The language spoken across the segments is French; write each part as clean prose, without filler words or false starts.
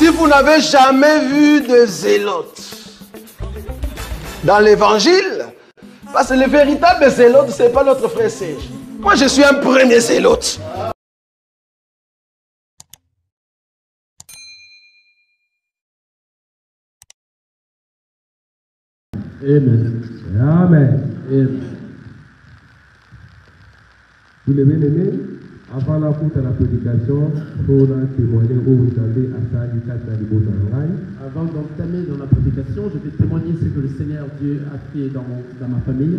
Si vous n'avez jamais vu de zélote dans l'évangile, parce que le véritable zélote, ce n'est pas notre frère Serge. Moi, je suis un premier zélote. Amen. Amen. Amen. Vous les bien-aimés, avant la route à la prédication, pour témoigner où vous attendez à ça, du cadre de votre travail. Avant d'entamer dans la prédication, je vais témoigner ce que le Seigneur Dieu a fait dans ma famille.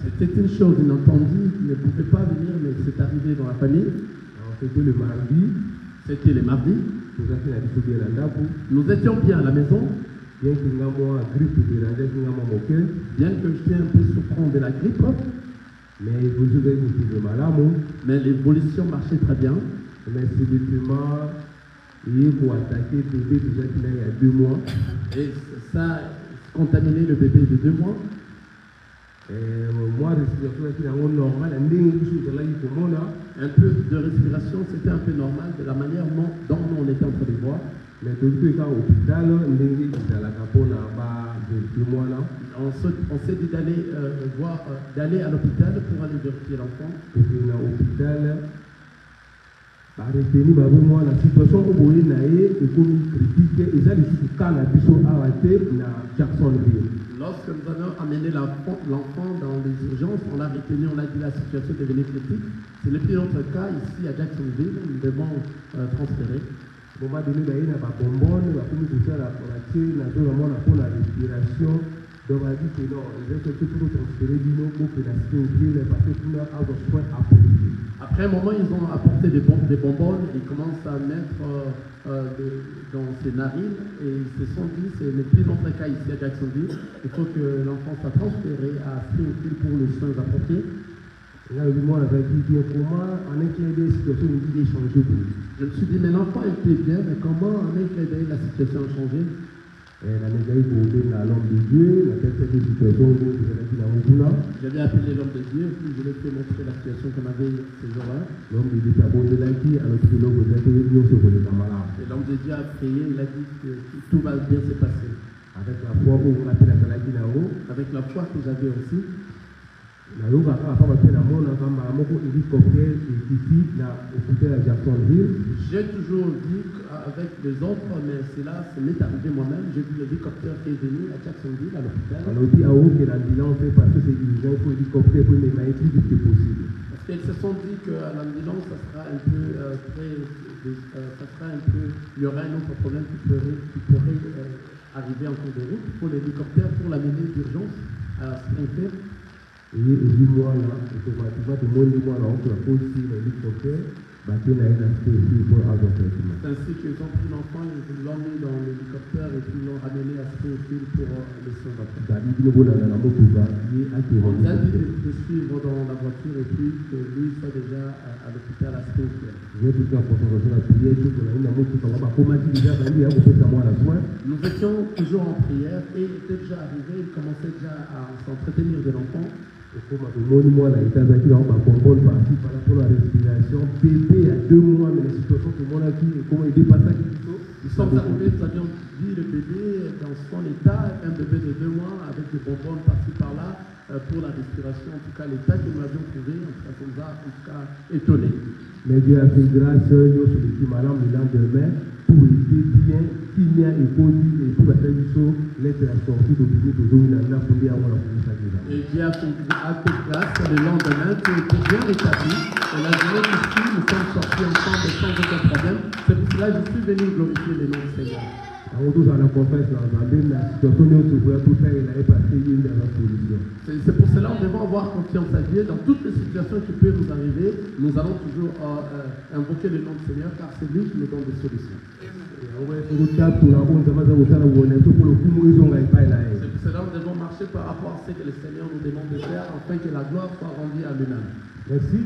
C'était une chose inattendue qui ne pouvait pas venir, mais c'est arrivé dans la famille. C'était le mardi. C'était le mardi. Nous étions bien à la maison. Bien que j'étais un peu souffrant de la grippe, mais l'évolution marchait très bien. Mais subitement, il faut attaquer le bébé déjà qu'il a il y a 2 mois. Et ça a contaminé le bébé de 2 mois. Moi, respiration normale, un peu de respiration, c'était un peu normal de la manière dont on était en train de voir. Mais tout le temps, au hôpital, on s'est dit d'aller à l'hôpital pour aller vérifier l'enfant. La situation où vous êtes critique, et ça, lorsque nous avons amené l'enfant dans les urgences, on a retenu, on a dit la situation devenait critique. Ce n'est plus notre cas ici à Jacksonville, nous devons transférer. Au moment donné, il y a la respiration. Donc, on a dit que non, il faut transférer après un moment, ils ont apporté des bonbons, ils commencent à mettre dans ses narines et ils se sont dit ce n'est plus notre cas ici à Jacksonville, il faut que l'enfant soit transféré à Springfield pour les soins appropriés. Je me suis dit, mais l'enfant était bien, mais comment en un clin d'œil la situation a changé? J'avais appelé l'homme de Dieu, puis je lui ai fait montrer la situation qu'on avait ces jours-là. L'homme de Dieu a prié, et l'homme de Dieu a prié, il a dit que tout va bien se passer. Avec la foi que j'avais aussi, j'ai toujours dit avec les autres, mais cela m'est arrivé moi-même. J'ai vu l'hélicoptère qui est venu à Jacksonville, à l'hôpital. Parce qu'ils se sont dit qu'à l'ambulance, ça sera un peu il y aura un autre problème qui pourrait arriver en cours de route pour l'hélicoptère, pour l'amener d'urgence à Springfield. Et dis-moi là, automatiquement, tout le monde dit moi là, on peut aussi l'hélicoptère, c'est ainsi qu'ils ont pris l'enfant, ils l'ont mis dans l'hélicoptère et puis ils l'ont ramené à Springfield pour les soins. On a dit de suivre dans la voiture et puis que lui soit déjà à l'hôpital à Springfield. Nous étions toujours en prière et il était déjà arrivé, il commençait déjà à s'entretenir de l'enfant. Moi, là, il y a la respiration. Bébé à 2 mois, mais la situation que moi, comment il dépasse ça. Nous sommes arrivés, nous avions vu le bébé dans son état, un bébé de 2 mois avec des bonbons par-ci par-là pour la respiration. En tout cas, l'état que nous avions trouvé, ça nous a en tout cas étonné. Mais Dieu a fait grâce, nous sur le petit malin le lendemain, pour aider bien, s'il y a école et pour la télévision, l'être la sortie de l'unité de Dominanda pour dire avoir la police à Dieu. Et Dieu a fait grâce le lendemain, tu étais bien rétabli. Et la journée ici, nous sommes sortis ensemble sans aucun problème. C'est pour cela que je suis venu glorifier le nom du Seigneur. C'est pour cela qu'on devons avoir confiance à Dieu. Dans toutes les situations qui peuvent nous arriver, nous allons toujours invoquer le nom du Seigneur car c'est lui qui nous donne des solutions. C'est pour cela qu'on devons marcher par rapport à ce que le Seigneur nous demande de faire afin que la gloire soit rendue à lui-même. Merci.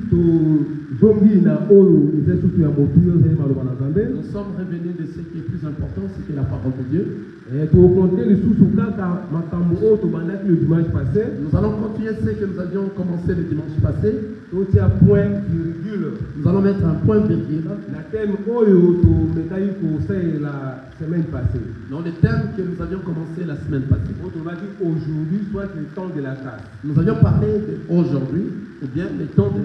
Zongi na oyo eza surtout ya motu oyo maloba na Nzambe. Nous sommes revenus de ce qui est plus important, c'est la parole de Dieu. Et to compter lisusu kaka makambo oyo tobandaki le dimanche passé. Nous allons continuer ce que nous avions commencé le dimanche passé. Totia point virgule. Nous allons mettre un point virgule. La thème oyo tometaki conseil la semaine passée. Dans les thèmes que nous avions commencé la semaine passée. Aujourd'hui, soit le temps de la grâce. Nous avions parlé d'aujourd'hui, ou bien le temps de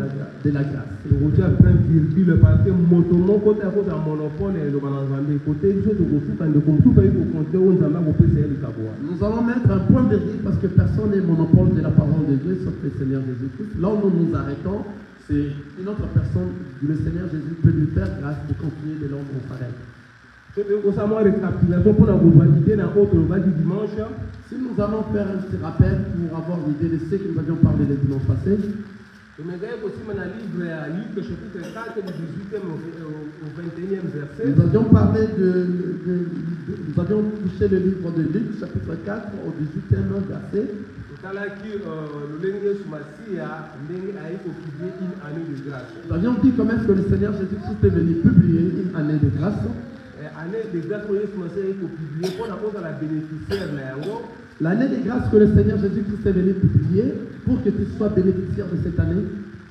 la grâce. Totia point virgule parce que motomo côté à côté monopole et le balanzambe côté biso tokosuka ndeko mosusu ayi kokonte oyo Nzambe akopesa ye likaboa. Nous allons mettre un point virgule parce que personne n'est monopole de la parole de Dieu sauf le Seigneur Jésus-Christ. Là où nous nous arrêtons, c'est une autre personne, le Seigneur Jésus peut lui faire grâce de continuer de là où on s'arrête. Si nous allons faire un petit rappel pour avoir l'idée de ce que nous avions parlé le dimanche passé, nous avions parlé nous avions touché le livre de Luc, chapitre 4, au 18e verset. Nous avions dit quand même que le Seigneur Jésus-Christ est venu publier une année de grâce. L'année de grâce que le Seigneur Jésus-Christ est venu publier pour que tu sois bénéficiaire de cette année.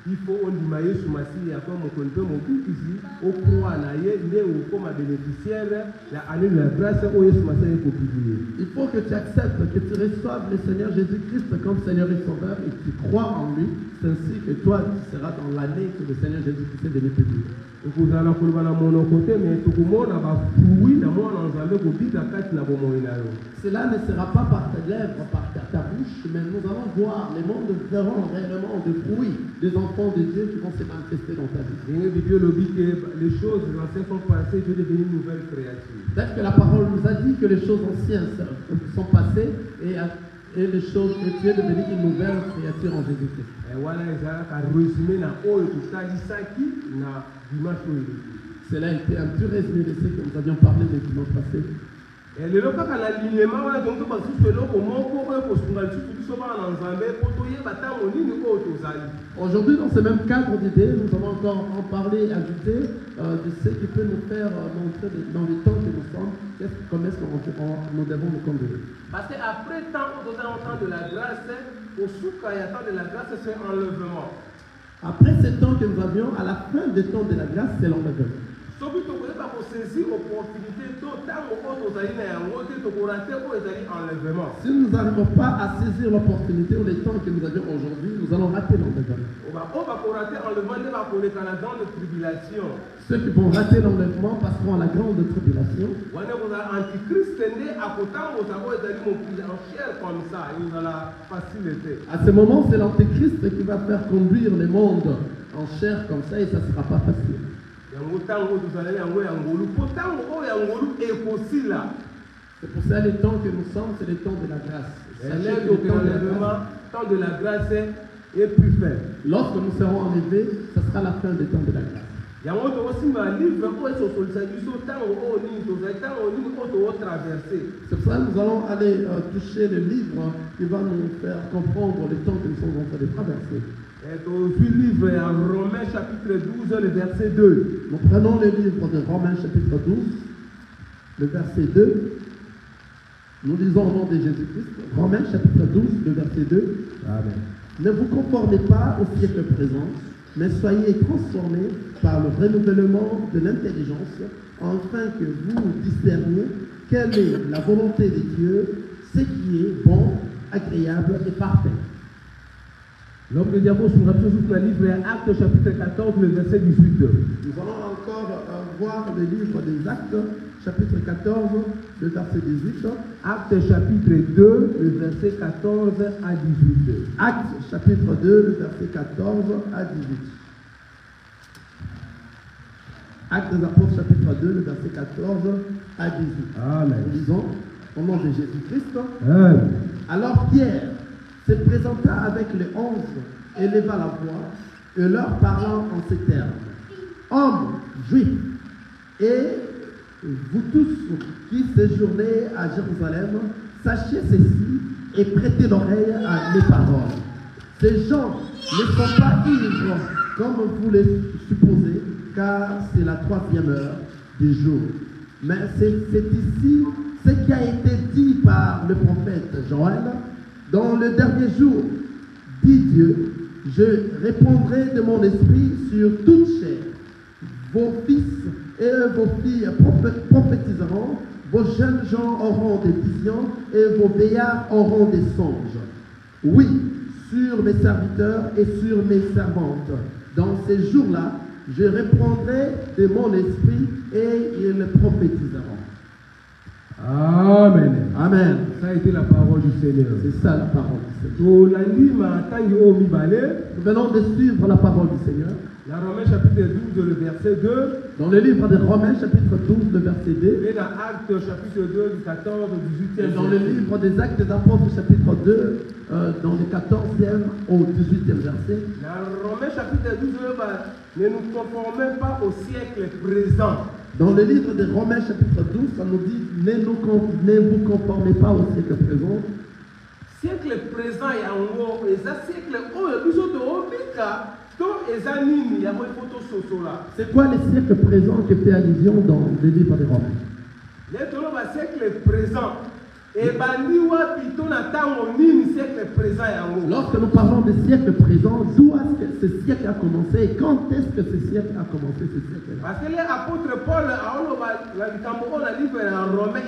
Il faut on dimaye sumasi ya comme on peut mon ici au croix na ye né ou comme bénéficiaire la année de la grâce au sumasi est publié. Il faut que tu acceptes que tu reçoives le Seigneur Jésus-Christ comme Seigneur et Sauveur et que tu crois en lui, c'est ainsi que toi tu seras dans l'année que le Seigneur Jésus-Christ est venu publier. Vous allez pour la mon côté mais tout le monde a fruit na moi dans Nzambe ko bida kati na bomo inayo. Cela ne sera pas par tes lèvres, par ta bouche, mais nous allons voir, les mondes verront réellement des fruits des enfants de Dieu qui vont se manifester dans ta vie. Les choses anciennes sont passées, Dieu est devenu une nouvelle créature. Peut-être que la parole nous a dit que les choses anciennes sont passées et les choses que Dieu est devenu une nouvelle créature en Jésus-Christ. Et voilà, ils ont résumé dans Oyo tout ça, Isaki, na dimanche Oyo. Cela a été un petit résumé de ce que nous avions parlé le dimanche passé. Et le local à l'alignement, on a donc pas tout ce lot au monde pour construire tout ce qu'on a en Zambie pour tout y battre au niveau de aujourd'hui, dans ce même cadre d'idées, nous allons encore en parler, ajouter de ce qui peut nous faire montrer dans les temps que nous sommes, comment est-ce que nous devons nous conduire. Parce qu'après tant de la grâce, au souk il y a tant de la grâce, c'est enlèvement. Après ce temps que nous avions, à la fin du temps de la grâce, c'est l'enlèvement. Si nous n'arrivons pas à saisir l'opportunité ou les temps que nous avions aujourd'hui, nous allons rater l'enlèvement. Ceux qui vont rater l'enlèvement passeront à la grande tribulation. À ce moment, c'est l'antéchrist qui va faire conduire le monde en chair comme ça et ça ne sera pas facile. C'est pour ça les temps que nous sommes, c'est les temps de la grâce. Temps de la grâce est plus faible. Lorsque nous serons enlevés, ce sera la fin des temps de la grâce. C'est pour ça que nous allons aller toucher le livre qui va nous faire comprendre les temps que nous sommes en train de traverser. Et au livre en Romains chapitre 12, le verset 2. Nous prenons le livre de Romains chapitre 12, le verset 2. Nous lisons au nom de Jésus-Christ. Romains chapitre 12, le verset 2. Amen. Ne vous conformez pas au siècle présent, mais soyez transformés par le renouvellement de l'intelligence, afin que vous discerniez quelle est la volonté de Dieu, ce qui est bon, agréable et parfait. L'homme de diable sur le livre Actes chapitre 14, le verset 18. Nous allons encore voir le livre des Actes chapitre 14, le verset 18. Actes chapitre 2, le verset 14 à 18. Actes chapitre 2, le verset 14 à 18. Actes des Apôtres chapitre 2, le verset 14 à 18. Amen. Nous lisons au nom de Jésus-Christ. Amen. Alors Pierre se présenta avec les 11 et leva la voix et leur parlant en ces termes. Hommes juifs, et vous tous qui séjournez à Jérusalem, sachez ceci et prêtez l'oreille à mes paroles. Ces gens ne sont pas ivres comme vous le supposez, car c'est la 3e heure du jour. Mais c'est ici ce qui a été dit par le prophète Joël. Dans le dernier jour, dit Dieu, je répandrai de mon esprit sur toute chair. Vos fils et vos filles prophétiseront, vos jeunes gens auront des visions et vos vieillards auront des songes. Oui, sur mes serviteurs et sur mes servantes. Dans ces jours-là, je répandrai de mon esprit et ils prophétiseront. Amen. Amen. Ça a été la parole du Seigneur. C'est ça la parole du Seigneur. Nous venons de suivre la parole du Seigneur. Dans Romains chapitre 12, le verset 2. Dans le livre de Romains chapitre 12, le verset 2. Et dans Actes chapitre 2, du 14 au 18e. Et dans le livre des Actes des Apôtres chapitre 2, dans le 14e au 18e verset. Dans Romains chapitre 12, ne nous conformons pas au siècle présent. Dans le livre de Romains chapitre 12, ça nous dit ne vous conformez pas au siècle présent. Siècle présent, il y a un mot, et ça siècle, oh, il y a c'est quoi le siècle présent qui fait allusion dans le livre des Romains? Le siècle présent. Lorsque nous parlons de siècle présent, d'où est-ce que ce siècle a commencé et quand est-ce que ce siècle a commencé, ce siècle? Parce que l'apôtre Paul a livre en Romain,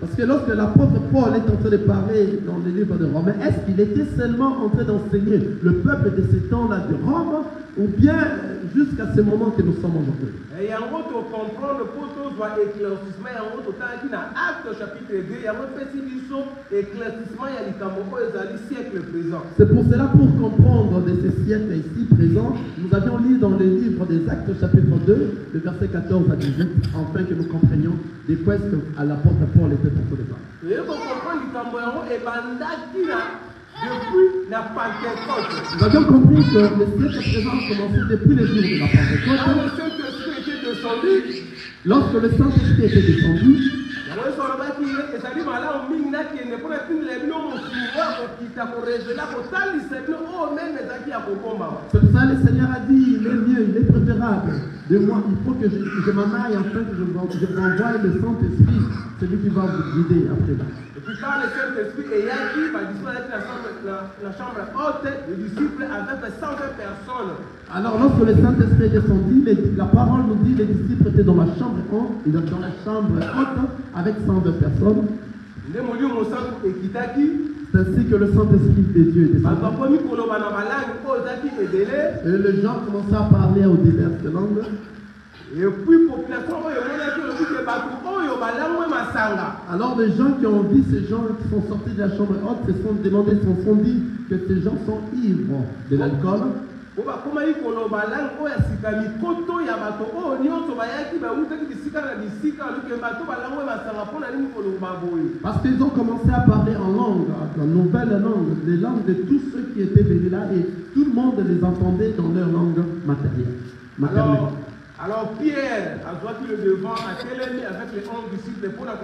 parce que lorsque l'apôtre Paul est en train de parler dans le livre de Romains, est-ce qu'il était seulement en train d'enseigner le peuple de ces temps-là de Rome ou bien jusqu'à ce moment que nous sommes aujourd'hui? Et il y a un autre comprendre le poteau doit éclaircissement, il y a un autre temps qui dans Acte chapitre 2, il y a un autre éclaircissement, il y a les siècle présent. C'est pour cela, pour comprendre de ces siècles ici présents, nous avions lu dans le livre des Actes chapitre 2, le verset 14 à 18, afin que nous comprenions de quoi est-ce que l'apôtre Paul était en train de parler. Et pour comprendre le depuis la Pentecôte. Nous avions compris que le siècle présent a commencé depuis les jours de la Pentecôte. Quand le Saint-Esprit était descendu, lorsque le Saint-Esprit était descendu, c'est pour ça que le Seigneur a dit, il est mieux, il est préférable de moi, il faut que je m'en aille afin que je vous envoie le Saint-Esprit, celui qui va vous guider après là. Et puis quand le Saint-Esprit est acquis, la chambre haute, les disciples avec 120 personnes. Alors lorsque le Saint-Esprit est descendu, la parole nous dit les disciples étaient dans la chambre haute avec 120 personnes. C'est ainsi que le Saint-Esprit de Dieu est descendu. Et les gens commençaient à parler aux diverses langues. Et puis, alors les gens qui ont vu ces gens qui sont sortis de la chambre haute se sont demandé, se sont dit que ces gens sont ivres de l'alcool. Parce qu'ils ont commencé à parler en langue, en nouvelle langue, les langues de tous ceux qui étaient venus là, et tout le monde les entendait dans leur langue maternelle. Alors Pierre a droiti le devant, a télé avec les 11 disciples pour la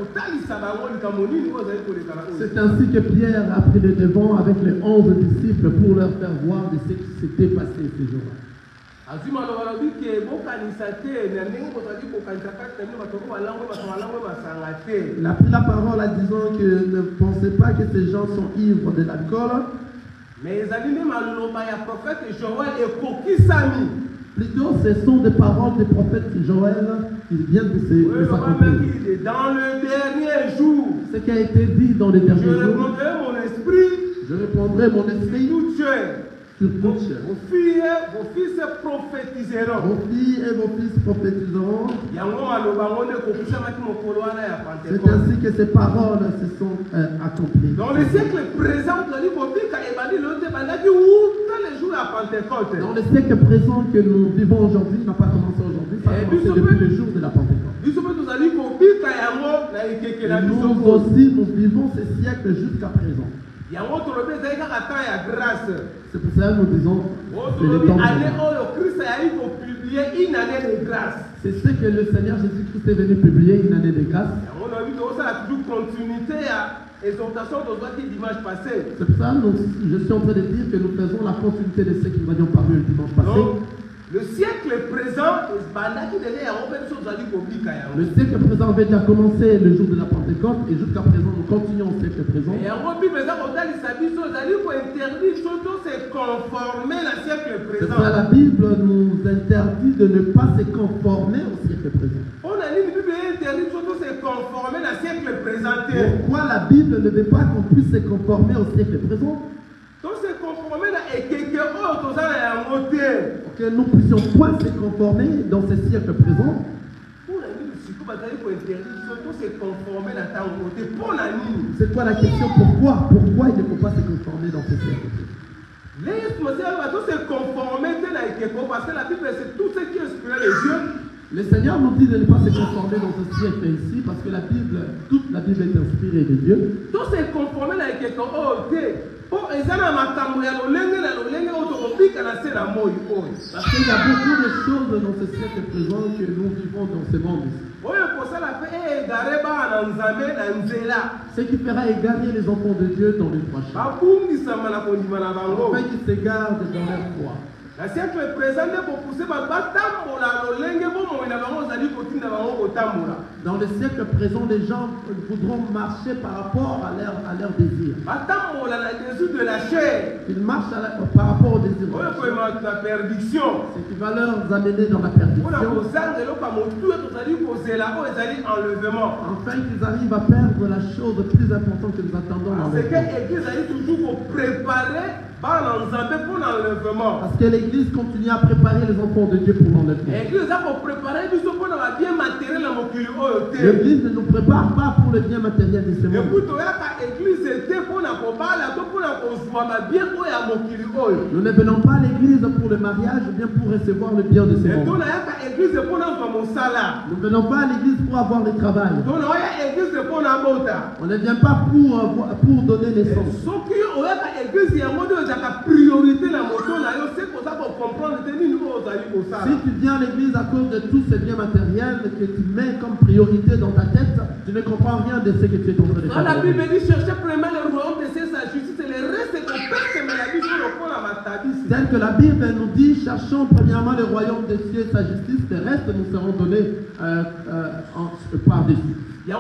c'est ainsi que Pierre a pris le devant avec les 11 disciples pour leur faire voir de ce qui s'était passé ces jours-là. Il a pris la parole en disant que ne pensez pas que ces gens sont ivres de l'alcool. Mais ils allaient même à le prophète Joël et Kokisami. Plutôt, ce sont des paroles du prophète Joël qui viennent de s'accomplir. Dans le dernier jour, ce qui a été dit dans les derniers jours, je répondrai mon esprit toute chair. Vos filles et vos fils prophétiseront. Vos filles et vos fils prophétiseront. C'est ainsi que ces paroles se sont accomplies. Dans le siècle présent, dans le siècle présent que nous vivons aujourd'hui, n'a pas commencé aujourd'hui, ça a commencé depuis le jour de la Pentecôte. Et nous aussi, nous vivons ce siècle jusqu'à présent. C'est pour ça que nous disons c'est le temps de grâce. C'est ce que le Seigneur Jésus-Christ est venu publier, une année de grâce. exhortation d'aujourd'hui dimanche passé. C'est pour ça je suis en train de dire que nous faisons la continuité de ce que nous avions parlé le dimanche passé. Donc, le siècle présent, le siècle présent avait déjà commencé le jour de la Pentecôte et jusqu'à présent nous continuons au siècle présent. Et en Bible, c'est conformer au siècle C'est présent. ça, la Bible nous interdit de ne pas se conformer au siècle présent. On a dit que la Bible interdit surtout se conformer au siècle présent. Pourquoi la Bible ne veut pas qu'on puisse se conformer au siècle présent? Donc se conformer à quelqu'un d'autre, ça a un moteur. Que nous puissions point se conformer dans ce siècle présent. C'est quoi la question? Pourquoi il ne faut pas se conformer dans ce siècle? Parce que la Bible, c'est tout ce qui est inspiré de Dieu. Le Seigneur nous dit de ne pas se conformer dans ce siècle ici parce que la Bible, toute la Bible est inspirée de Dieu. Tout se conformer à quelqu'un d'autre. Parce qu'il y a beaucoup de choses dans ce siècle présent que nous vivons dans ce monde ici. Ce qui fera égarer les enfants de Dieu dans les prochains. Afin qu'ils s'égarent dans leur foi. Le siècle présent est pour pousser dans le siècle présent, les gens voudront marcher par rapport à leur désir. de la chair. Ils marchent par rapport au désir. Ce qui va leur amener dans la perdition. Enfin qu'ils arrivent à perdre la chose plus importante que nous attendons dans c'est que l'Église a toujours préparé l'enlèvement. Parce que l'Église continue à préparer les enfants de Dieu pour l'enlèvement. L'Église ne nous prépare pas pour le bien matériel de ce monde. Nous ne venons pas à l'église pour le mariage ou bien pour recevoir le bien de ce monde. Nous ne venons pas à l'église pour avoir le travail. On ne vient pas pour donner naissance. Si tu viens à l'église à cause de tous ces biens matériels que tu mets comme priorité dans ta tête, tu ne comprends rien de ce que tu es en train de faire. La Bible dit cherchez premièrement le royaume de Dieu, sa justice et le reste qu'on perd, mais la vie sur le fond la matabis. Tel que la Bible nous dit, cherchons premièrement le royaume de Dieu et sa justice, le reste nous seront donnés par-dessus. C'est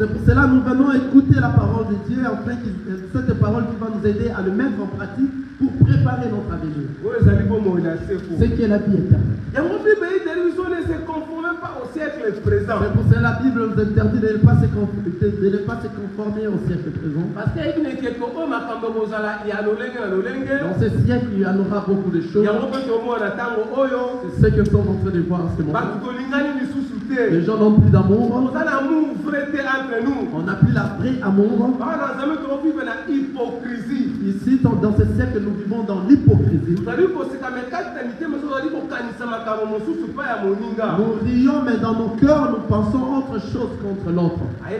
pour cela que nous venons écouter la parole de Dieu, afin que cette parole qui va nous aider à le mettre en pratique pour préparer notre avenir. Ce qui est la vie éternelle. C'est pour cela que la Bible nous interdit de ne pas se conformer au siècle présent. Dans ce siècle, il y en aura beaucoup de choses. C'est ce que nous sommes en train de voir en ce moment. Les gens n'ont plus d'amour. On n'a plus la vraie amour. Ici, dans ce siècle, nous vivons dans l'hypocrisie. Nous rions, mais dans nos cœurs, nous pensons autre chose contre l'autre. Le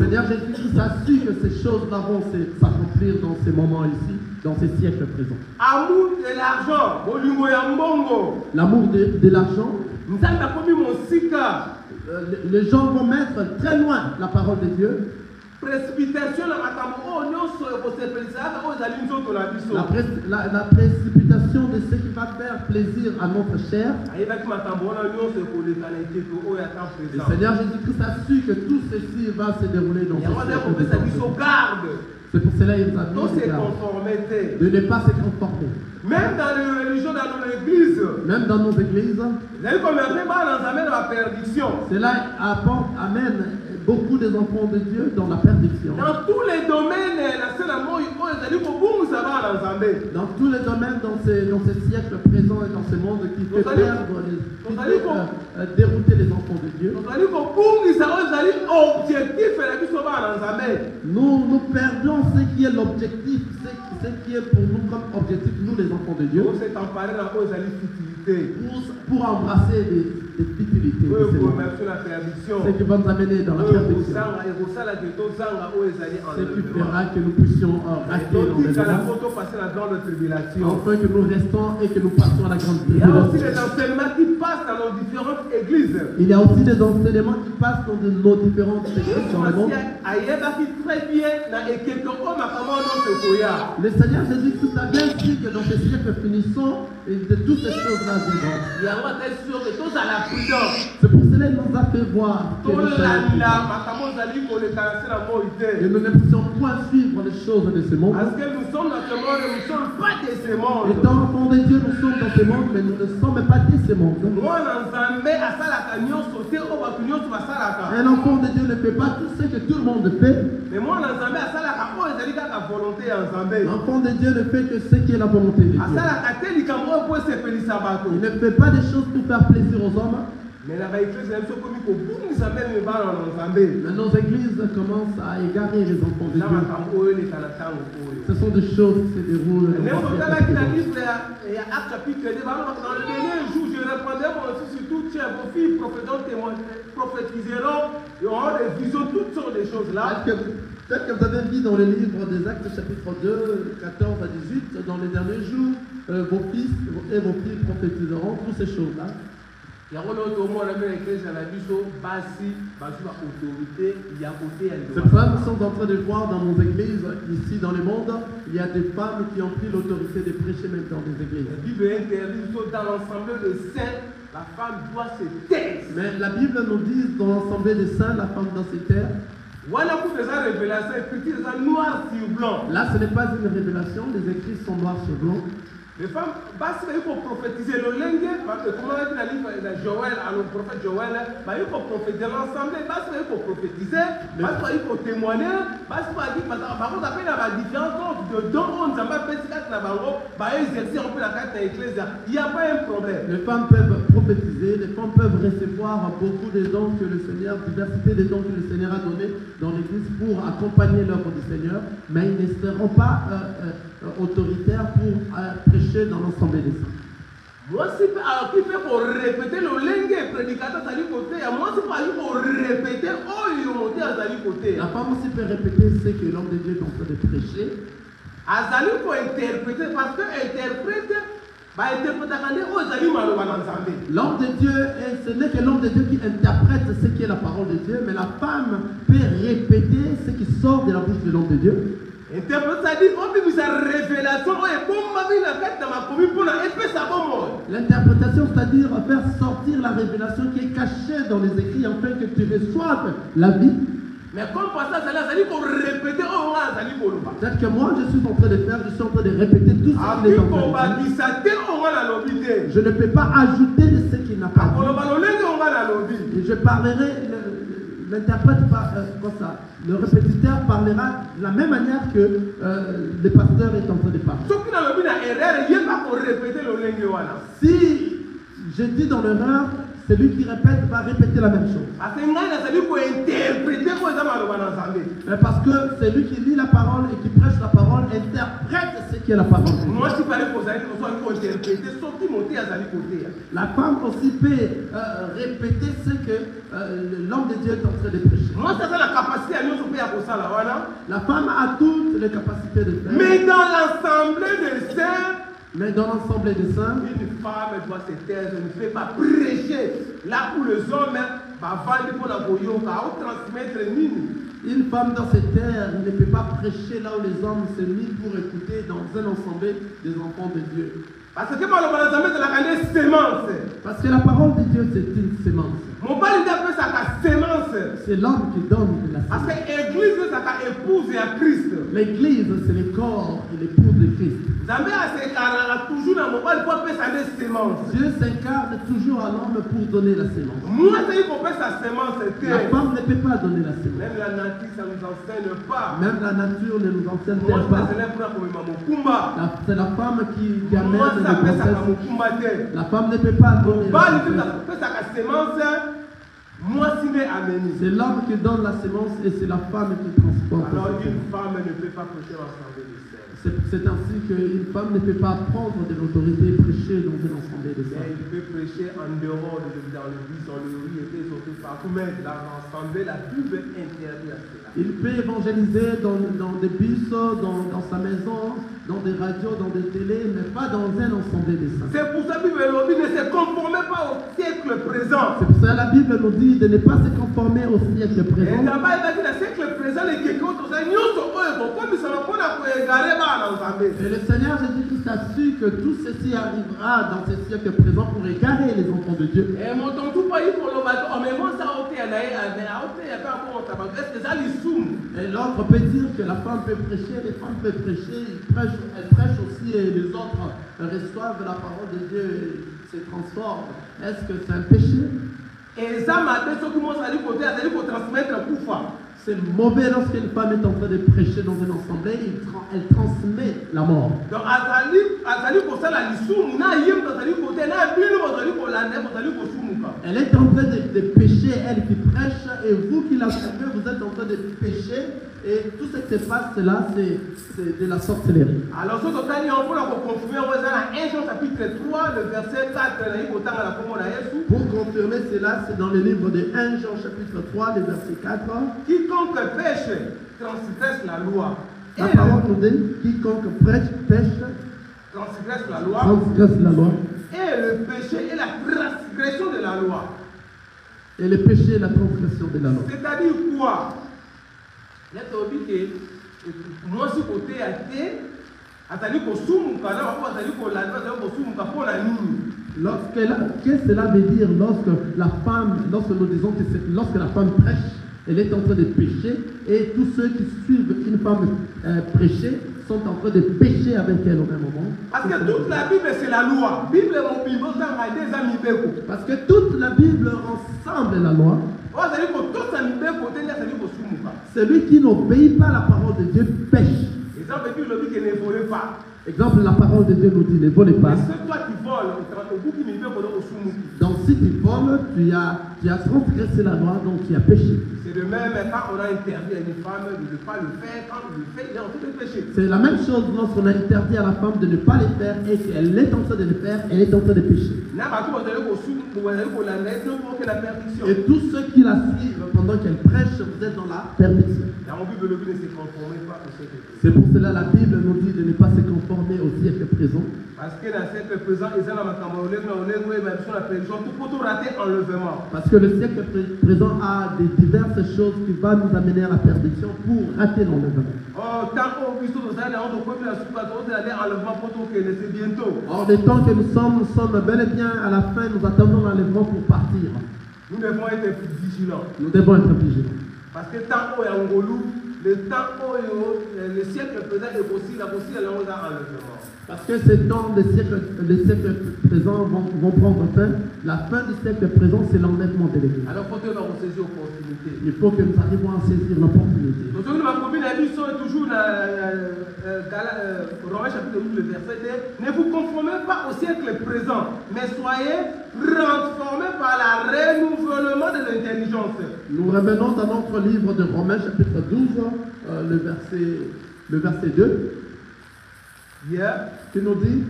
Seigneur Jésus-Christ a su que ces choses-là vont s'accomplir dans ces moments ici, dans ces siècles présents. Amour de l'argent. L'amour de l'argent. Les gens vont mettre très loin la parole de Dieu. Précipitation, la précipitation de ce qui va faire plaisir à notre chair. Le Seigneur Jésus-Christ a su que tout ceci va se dérouler dans ce siècle. C'est pour cela qu'il nous a dit de ne pas se conformer. Même dans les religions, dans nos églises. Même dans nos églises. Cela amène beaucoup des enfants de Dieu dans la perdition. Dans tous les domaines, dans tous les domaines, dans ce siècle présent et dans ce monde qui fait perdre dérouter les enfants de Dieu. Nous perdons ce qui est l'objectif, ce qui est pour nous comme objectif, nous les enfants de Dieu. Pour embrasser des futilités. Ce qui va nous amener dans la perdition. Ce qui fera que nous puissions rester dans le monde. Afin que nous restons et que nous passions à la grande tribulation. dans nos différentes églises. Il y a aussi des enseignements qui passent dans nos différentes églises dans le monde. Le Seigneur Jésus-Christ a bien su que dans ces siècles finissants, et de toutes ces choses-là viendront. C'est pour cela qu'il nous a fait voir que et nous ne puissions point suivre les choses de ce monde. Parce que nous sommes dans ce monde, nous ne sommes pas de ce monde. Étant enfants de Dieu, nous sommes dans ce monde, mais nous ne sommes pas de ce monde. Un enfant de Dieu ne fait pas tout ce que tout le monde fait. L'enfant de Dieu ne fait que ce qui est la volonté de Dieu. Il ne fait pas des choses pour faire plaisir aux hommes. Mais nos églises commencent à égarer les enfants de Dieu. Ce sont des choses qui se déroulent. Dans le dernier jour, je répondrai aussi sur tout tiens, vos filles prophétiseront, ils auront des visions, toutes sortes de choses là. Peut-être que vous avez vu dans le livre des Actes, chapitre 2, 14 à 18, dans les derniers jours, vos fils et vos filles prophétiseront toutes ces choses-là. C'est pour ça que nous sommes en train de voir dans nos églises, ici dans le monde, il y a des femmes qui ont pris l'autorité de prêcher même dans les églises. La Bible interdit dans l'ensemble des saints, la femme doit se taire. Mais la Bible nous dit dans l'ensemble des saints, la femme doit se taire. Là, ce n'est pas une révélation, les écrits sont noirs sur blanc. Les femmes, il faut prophétiser le lingue, parce que comme on a dit dans le livre de Joël, le prophète Joël, il faut prophétiser l'ensemble, il faut prophétiser, il faut témoigner, par contre, il y a la différence de dons, on n'a pas fait ce qu'il exercer un peu la carte de l'église, il n'y a pas un problème. Les femmes peuvent prophétiser, les femmes peuvent recevoir beaucoup de dons que le Seigneur, diversité des dons que le Seigneur a donnés dans l'église pour accompagner l'œuvre du Seigneur, mais ils ne seront pas autoritaires pour prêcher dans l'ensemble des saints. Moi, si qui fait pour répéter le lingue prédicateur à côté, moi, c'est pas pour répéter, côté. La femme aussi peut répéter ce que l'homme de Dieu est en train de prêcher. Azali pour interpréter, parce que interprète, l'homme de Dieu, ce n'est que l'homme de Dieu qui interprète ce qui est la parole de Dieu, mais la femme peut répéter ce qui sort de la bouche de l'homme de Dieu. L'interprétation, c'est-à-dire faire sortir la révélation qui est cachée dans les écrits afin que tu reçoives la vie. Mais comme ça, ça pour répéter, peut-être que moi je suis en train de faire, je suis en train de répéter tout ce qu'il est en train de dire. Je ne peux pas ajouter de ce qu'il n'a pas dit. Et je parlerai, l'interprète le répétiteur parlera de la même manière que le pasteur est en train de parler. Si je dis dans l'erreur, celui qui répète va répéter la même chose. Parce que celui qui lit la parole et qui prêche la parole interprète ce qui est la parole. La femme aussi peut répéter ce que l'homme de Dieu est en train de prêcher. La femme a toutes les capacités de faire. Mais dans l'ensemble des saints, une femme doit se taire, ne fait pas prêcher là où les hommes transmettre une femme dans cette terre ne peut pas prêcher là où les hommes se mis pour écouter dans un ensemble des enfants de Dieu. Parce que sémence. Parce que la parole de Dieu c'est une sémence. C'est l'homme qui donne la sémence. Parce que l'église c'est sa épouse à Christ. L'église c'est le corps et l'épouse de Christ. Dieu s'incarne toujours à l'homme pour donner la sémence. La femme ne peut pas donner la sémence. Même la nature, ça ne nous enseigne pas. Même la nature ne nous enseigne pas. C'est la femme qui amène le processus. La femme ne peut pas donner la sémence. C'est l'homme qui donne la sémence et c'est la femme qui transporte. Alors une femme ne peut pas prêcher l'ensemble des saints. C'est ainsi qu'une femme ne peut pas prendre de l'autorité et prêcher dans une assemblée de Mais femmes. il peut prêcher en dehors, dans le bus, dans le rue, et surtout partout, mais dans l'assemblée, la Bible interdit à cela. Il peut évangéliser dans des bus, dans sa maison, dans des radios, dans des télés, mais pas dans une assemblée des saints. C'est pour ça que la Bible ne se conformait pas au siècle présent. C'est pour ça que la Bible nous dit de ne pas se conformer au siècle Et présent. d'abord, il a dit le siècle présent, les quelqu'un, tout ça, nous sommes comme ça, on a pu égarer l'assemblée. Et le Seigneur Jésus-Christ a su que tout ceci arrivera dans ce siècle présent pour égarer les enfants de Dieu. Et mon tonton, pas il faut le bateau, mais moi, ça a été un aïe, mais a été un peu encore tabac. Est-ce que ça les soum? Et l'autre peut dire que la femme peut prêcher, les femmes peuvent prêcher, elles prêchent aussi et les autres reçoivent la parole de Dieu et se transforment. Est-ce que c'est un péché? Et ça m'a dit, ce que moi, ça dit côté, ça dit pour transmettre un coup fort. C'est mauvais lorsqu'une femme est en train de prêcher dans une assemblée, elle transmet la mort. Donc, azali pour ça, la lissoum, na yim, azali côté, na bilu, azali pour la nef, azali pour soumuka. Elle est en train de pécher, elle qui prêche, et vous qui la servez, vous êtes en train de pécher, et tout ce qui se passe là, c'est de la sorcellerie. Alors, ce que tu as on peut confirmer, on va dans 1 Jean chapitre 3, le verset 4, Pour confirmer cela, c'est dans le livre de 1 Jean chapitre 3, le verset 4. quiconque pêche transgresse la loi. La parole nous dit, quiconque pêche, Transgresse la loi. transgresse la loi. Et le péché est la transgression de la loi. Et le péché est la transgression de la loi. C'est-à-dire quoi? Là, tu as dit que moi, si côté athée, atali ko sumuka, là, on atali ko la loi, atali ko sumuka pour la nuit. Qu'est-ce que cela veut dire lorsque nous disons que lorsque la femme prêche, elle est en train de pécher, et tous ceux qui suivent une femme prêcher sont en train de pécher avec elle au même moment. Parce que toute la Bible, c'est la loi. Bible, mon Bible, des amis béco. Parce que toute la Bible ressemble à la loi. Celui qui n'obéit pas à la parole de Dieu pêche. Exemple, Bible dit qu'il ne volait pas. Exemple, la parole de Dieu nous dit ne volez pas. Mais c'est toi qui voles, au bout qui me fait au soumuki. Donc si tu voles, tu as transgressé la loi, donc tu as péché. C'est de même quand on a interdit à une femme de ne pas le faire, quand on le fait, il est en train de pécher. C'est la même chose lorsqu'on a interdit à la femme de ne pas le faire et qu'elle est en train de le faire, elle est en train de pécher. Et tous ceux qui la suivent pendant qu'elle prêche, vous êtes dans la perdition. C'est pour cela la Bible nous dit de ne pas se conformer au siècle présent. Parce que dans le siècle présent, ils ont raté enlèvement. Parce que le siècle présent a des diverses choses qui vont nous amener à la perdition pour rater l'enlèvement. Oh, tant qu'on puisse tout ça, on doit enlèvement pour que c'est bientôt. Or, des temps que nous sommes bel et bien à la fin, nous attendons l'enlèvement pour partir. Nous devons être vigilants. Nous devons être vigilants. Parce que tant qu'on est en Golou, le temps le siècle présent est possible, enlèvement. Parce que ces temps, les siècles présents vont prendre fin. La fin du siècle présent, c'est l'enlèvement de l'Église. Alors, il faut que nous saisir l'opportunité. Il faut que nous arrivions à saisir l'opportunité. Donc, ma copine a dit toujours Romains chapitre 12, le verset 2. Ne vous conformez pas au siècle présent, mais soyez transformés par le renouvellement de l'intelligence. Nous revenons dans notre livre de Romains chapitre 12, le verset 2. Qui nous dit,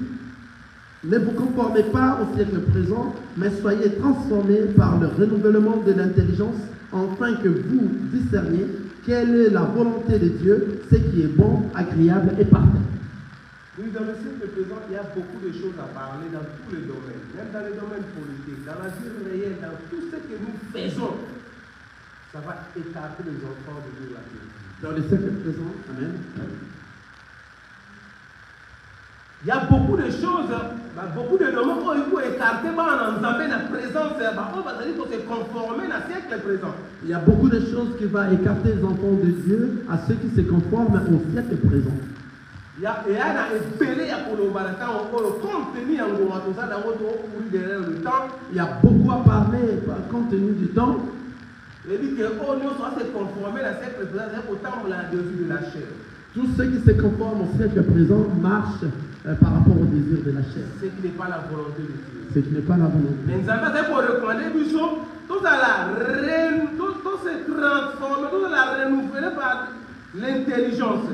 ne vous conformez pas au siècle présent, mais soyez transformés par le renouvellement de l'intelligence, afin que vous discerniez quelle est la volonté de Dieu, ce qui est bon, agréable et parfait. Oui, dans le siècle présent, il y a beaucoup de choses à parler dans tous les domaines, même dans les domaines politiques, dans la vie réelle, dans tout ce que nous faisons. Ça va écarter les enfants de Dieu la vie. Dans le siècle présent, amen. Il y a beaucoup de choses, beaucoup de noms qu'il faut écarter dans la présence, on va dire qu'il faut se conformer dans le siècle présent. Il y a beaucoup de choses qui vont écarter les enfants de Dieu à ceux qui se conforment au siècle présent. Il y a Il y a beaucoup à parler compte tenu du temps. Il dit que nous sommes se conformer à ce siècle présent, c'est autant pour la désir de la chair. Tous ceux qui se conforment au siècle présent marchent par rapport au désir de la chair. Ce qui n'est pas la volonté de Dieu. Ce qui n'est pas la volonté. Mais nous avons pour recommander tout se transformer, tout la renouveler par l'intelligence.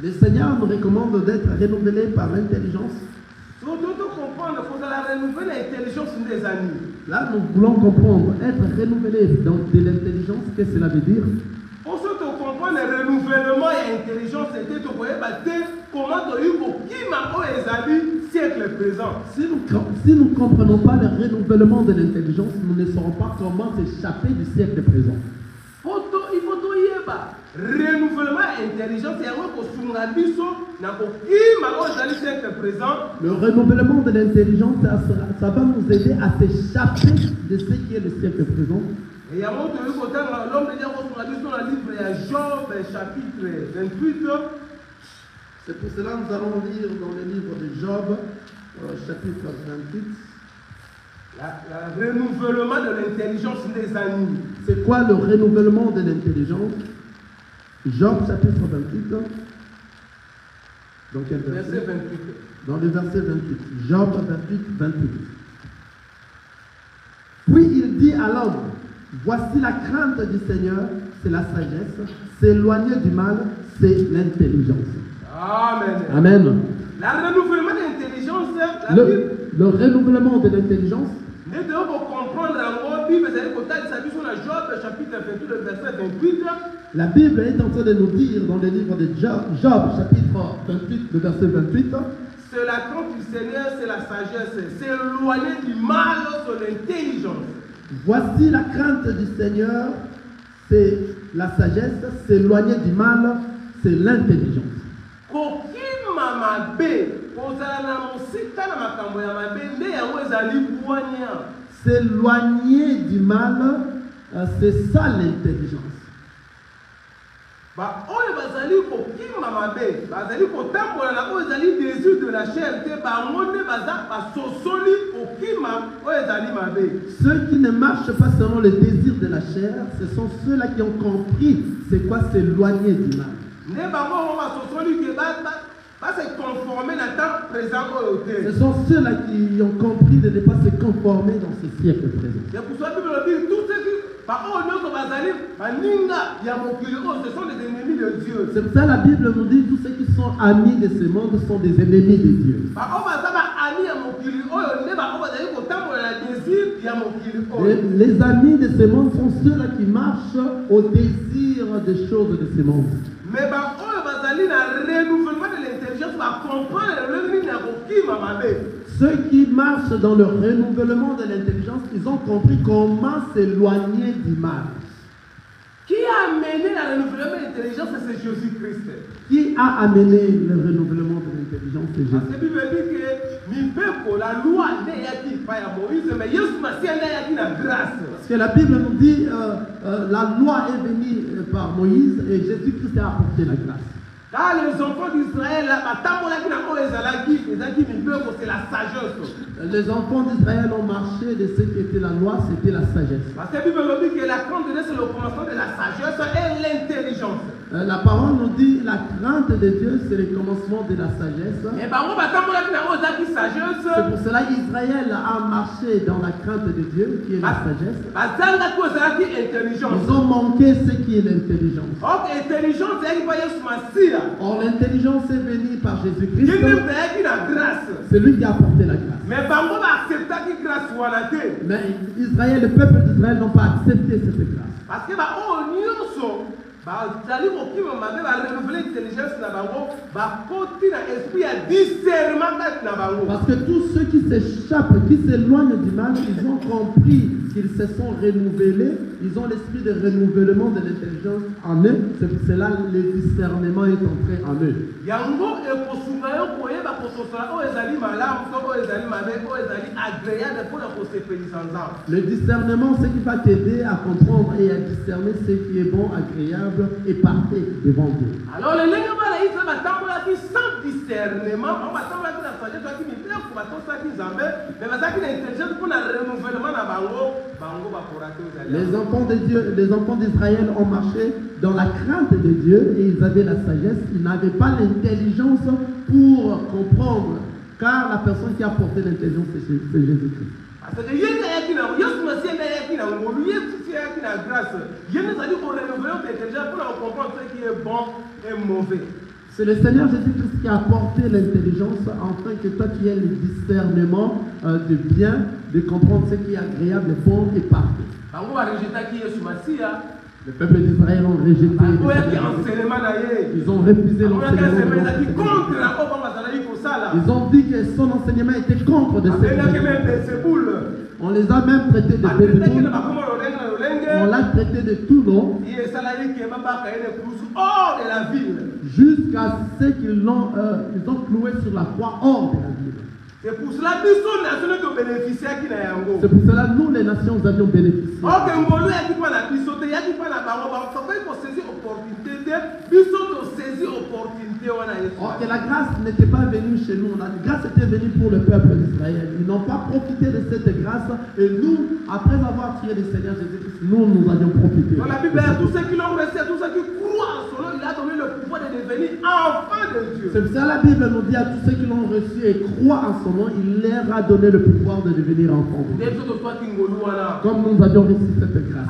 Le Seigneur nous recommande d'être renouvelés par l'intelligence. Là, nous voulons comprendre, être renouvelé dans de l'intelligence, qu'est-ce que cela veut dire? Pour ceux qui comprennent le renouvellement et l'intelligence, c'était de comment le siècle présent. Si nous ne comprenons pas le renouvellement de l'intelligence, nous ne saurons pas comment s'échapper du siècle présent. Il faut tout y avoir. Renouvellement et intelligence, c'est un siècle présent. Le renouvellement de l'intelligence, ça va nous aider à s'échapper de ce qui est le siècle présent. Et il y a l'homme de Dieu dans le livre de Job, chapitre 28. C'est pour cela que nous allons lire dans le livre de Job, chapitre 28. Le renouvellement de l'intelligence des animaux. C'est quoi le renouvellement de l'intelligence? Job, chapitre 28. Dans quel verset? 28. Dans le verset 28. Job 28, 28. Puis il dit à l'homme, voici la crainte du Seigneur, c'est la sagesse, s'éloigner du mal, c'est l'intelligence. Amen. Amen. Le renouvellement de l'intelligence, le renouvellement de l'intelligence, nous devons comprendre en Bible, c'est Job, chapitre 28, verset 28. La Bible est en train de nous dire dans le livre de Job, chapitre 28, le verset 28. C'est la crainte du Seigneur, c'est la sagesse, s'éloigner du mal, c'est l'intelligence. Voici la crainte du Seigneur, c'est la sagesse, s'éloigner du mal, c'est l'intelligence. S'éloigner du mal, c'est ça l'intelligence. Ceux qui ne marchent pas selon les désirs de la chair, ce sont ceux-là qui ont compris c'est quoi s'éloigner du mal. Ce sont ceux-là qui ont compris de ne pas se conformer dans ce siècle présent. C'est pour ça que la Bible dit tous ceux qui ce sont des ennemis de Dieu. C'est pour ça que la Bible nous dit tous ceux qui sont amis de ce monde sont des ennemis de Dieu. Les amis de ce monde sont ceux-là qui marchent au désir des choses de ce monde. Mais le renouvellement de l'intelligence va comprendre ceux qui marchent dans le renouvellement de l'intelligence, ils ont compris comment s'éloigner du mal. Qui a amené le renouvellement de l'intelligence? C'est Jésus-Christ. Qui a amené le renouvellement de l'intelligence? C'est Jésus. Parce que la Bible dit que la loi n'est pas à Moïse, mais Jésus n'a la grâce. Parce que la Bible nous dit la loi est venue par Moïse et Jésus-Christ a apporté la grâce. Car les enfants d'Israël, c'est la sagesse. Les enfants d'Israël ont marché de ce qui était la loi, c'était la sagesse. Parce que la Bible nous dit que la crainte de Dieu, c'est le commencement de la sagesse et l'intelligence. La parole nous dit la crainte de Dieu, c'est le commencement de la sagesse. C'est pour cela qu'Israël a marché dans la crainte de Dieu, qui est la sagesse. Ils ont manqué ce qui est l'intelligence. Or, l'intelligence est venue par Jésus-Christ. C'est lui qui a apporté la grâce. Mais Israël, le peuple d'Israël n'ont pas accepté cette grâce. Parce que parce que tous ceux qui s'échappent, qui s'éloignent du mal, ils ont compris qu'ils se sont renouvelés, ils ont l'esprit de renouvellement de l'intelligence en eux, c'est pour cela que le discernement est entré en eux. Le discernement, c'est qui va t'aider à comprendre et à discerner ce qui est bon, agréable et parfait devant Dieu. Alors, les gens qui sans discernement, on va tomber dans la sagesse, qui me plaît, pour ça qui mais ça qui est intelligent pour le renouvellement dans les enfants de Dieu, les enfants d'Israël ont marché dans la crainte de Dieu et ils avaient la sagesse, ils n'avaient pas l'intelligence pour comprendre, car la personne qui a porté l'intelligence, c'est Jésus-Christ. Parce que Dieu est grâce. Dieu nous a dit qu'on renouvelle l'intelligence pour comprendre ce qui est bon et mauvais. C'est le Seigneur Jésus-Christ qui a apporté l'intelligence afin que toi tu aies le discernement de bien, de comprendre ce qui est agréable, bon et parfait. Le peuple d'Israël ont rejeté. Ils ont refusé l'enseignement. Ils ont dit que son enseignement était contre de ces. On les a même traités de bébés. On l'a traité de tout nom. Jusqu'à ce qu'ils ont cloué sur la croix hors de la ville. C'est pour cela que nous, les nations, avions bénéficié. Or que la grâce n'était pas venue chez nous, la grâce était venue pour le peuple d'Israël. Ils n'ont pas profité de cette grâce et nous, après avoir tiré le Seigneur Jésus-Christ, nous avions profité. Dans la Bible, tous ceux qui l'ont reçu, tous ceux qui croient en son nom, il a donné le pouvoir de devenir enfants de Dieu. C'est pour ça que la Bible nous dit à tous ceux qui l'ont reçu et croient en son nom, il leur a donné le pouvoir de devenir enfants de Dieu. Comme nous avions reçu cette grâce.